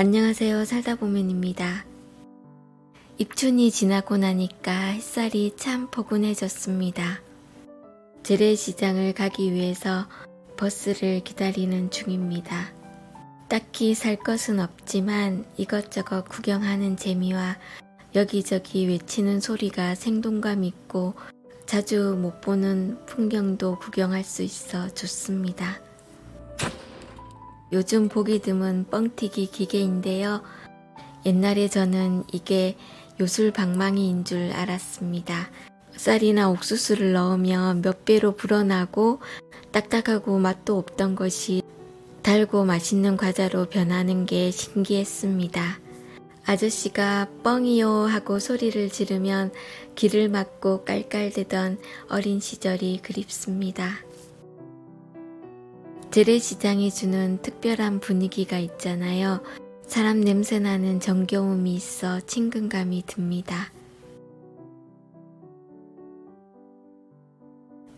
안녕하세요. 살다보면입니다. 입춘이 지나고 나니까 햇살이 참 포근해졌습니다. 재래시장을 가기 위해서 버스를 기다리는 중입니다. 딱히 살 것은 없지만 이것저것 구경하는 재미와 여기저기 외치는 소리가 생동감 있고 자주 못 보는 풍경도 구경할 수 있어 좋습니다. 요즘 보기 드문 뻥튀기 기계인데요. 옛날에 저는 이게 요술방망이인 줄 알았습니다. 쌀이나 옥수수를 넣으면 몇 배로 불어나고 딱딱하고 맛도 없던 것이 달고 맛있는 과자로 변하는 게 신기했습니다. 아저씨가 뻥이요 하고 소리를 지르면 귀를 막고 깔깔대던 어린 시절이 그립습니다. 재래시장이 주는 특별한 분위기가 있잖아요. 사람 냄새나는 정겨움이 있어 친근감이 듭니다.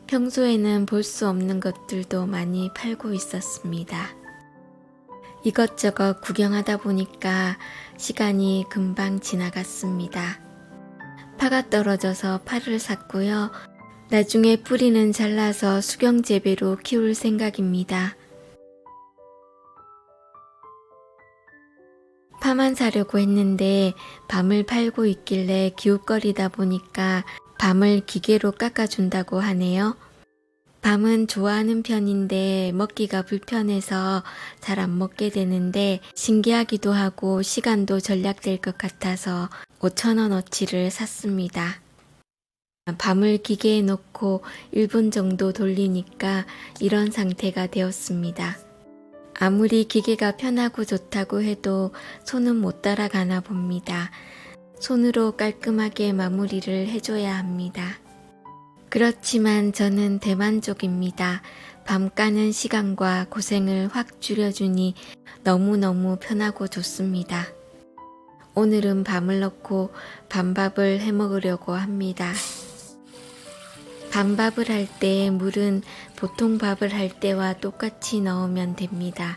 평소에는 볼 수 없는 것들도 많이 팔고 있었습니다. 이것저것 구경하다 보니까 시간이 금방 지나갔습니다. 파가 떨어져서 파를 샀고요. 나중에 뿌리는 잘라서 수경재배로 키울 생각입니다. 파만 사려고 했는데 밤을 팔고 있길래 기웃거리다 보니까 밤을 기계로 깎아준다고 하네요. 밤은 좋아하는 편인데 먹기가 불편해서 잘 안 먹게 되는데 신기하기도 하고 시간도 절약될 것 같아서 5,000원어치를 샀습니다. 밤을 기계에 넣고 1분 정도 돌리니까 이런 상태가 되었습니다. 아무리 기계가 편하고 좋다고 해도 손은 못 따라가나 봅니다. 손으로 깔끔하게 마무리를 해줘야 합니다. 그렇지만 저는 대만족입니다. 밤 까는 시간과 고생을 확 줄여주니 너무너무 편하고 좋습니다. 오늘은 밤을 넣고 밤밥을 해 먹으려고 합니다. 밤밥을 할 때 물은 보통 밥을 할 때와 똑같이 넣으면 됩니다.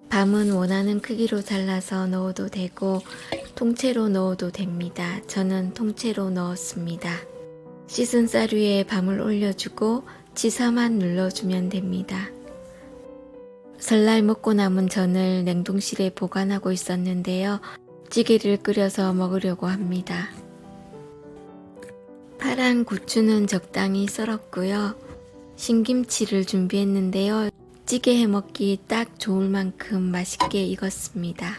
밤은 원하는 크기로 잘라서 넣어도 되고 통째로 넣어도 됩니다. 저는 통째로 넣었습니다. 씻은 쌀 위에 밤을 올려주고 치사만 눌러주면 됩니다. 설날 먹고 남은 전을 냉동실에 보관하고 있었는데요. 찌개를 끓여서 먹으려고 합니다. 파랑 고추는 적당히 썰었고요. 신김치를 준비했는데요. 찌개 해먹기 딱 좋을 만큼 맛있게 익었습니다.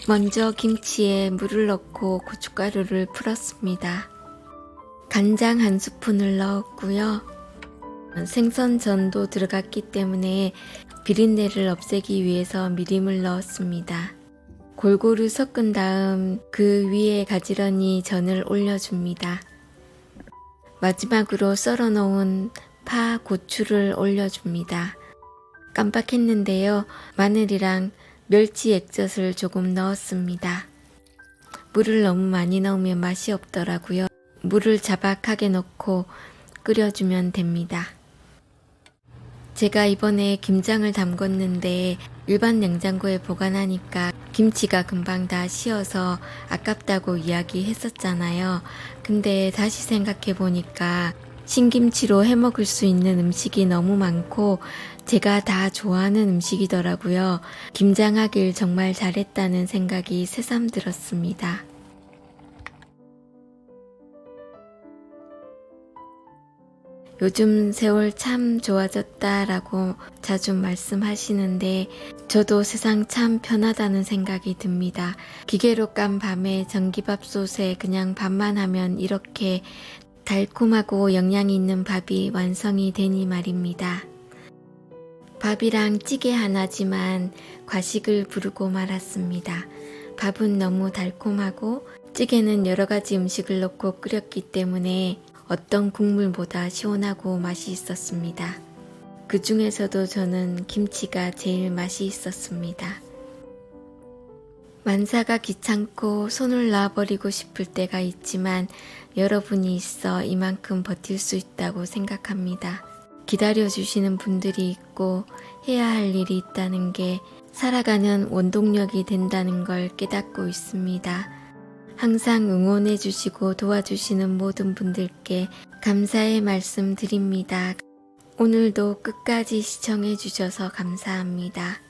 먼저 김치에 물을 넣고 고춧가루를 풀었습니다. 간장 1스푼을 넣었고요. 생선전도 들어갔기 때문에 비린내를 없애기 위해서 미림을 넣었습니다. 골고루 섞은 다음 그 위에 가지런히 전을 올려줍니다. 마지막으로 썰어 놓은 파, 고추를 올려줍니다. 깜빡했는데요. 마늘이랑 멸치 액젓을 조금 넣었습니다. 물을 너무 많이 넣으면 맛이 없더라고요. 물을 자박하게 넣고 끓여주면 됩니다. 제가 이번에 김장을 담궜는데 일반 냉장고에 보관하니까 김치가 금방 다 식어서 아깝다고 이야기했었잖아요. 근데 다시 생각해 보니까 신김치로 해 먹을 수 있는 음식이 너무 많고 제가 다 좋아하는 음식이더라고요. 김장하길 정말 잘했다는 생각이 새삼 들었습니다. 요즘 세월 참 좋아졌다라고 자주 말씀하시는데 저도 세상 참 편하다는 생각이 듭니다. 기계로 깐 밤에 전기밥솥에 그냥 밥만 하면 이렇게 달콤하고 영양이 있는 밥이 완성이 되니 말입니다. 밥이랑 찌개 하나지만 과식을 부르고 말았습니다. 밥은 너무 달콤하고 찌개는 여러 가지 음식을 넣고 끓였기 때문에 어떤 국물보다 시원하고 맛이 있었습니다. 그 중에서도 저는 김치가 제일 맛이 있었습니다. 만사가 귀찮고 손을 놔버리고 싶을 때가 있지만 여러분이 있어 이만큼 버틸 수 있다고 생각합니다. 기다려주시는 분들이 있고 해야 할 일이 있다는 게 살아가는 원동력이 된다는 걸 깨닫고 있습니다. 항상 응원해주시고 도와주시는 모든 분들께 감사의 말씀 드립니다. 오늘도 끝까지 시청해주셔서 감사합니다.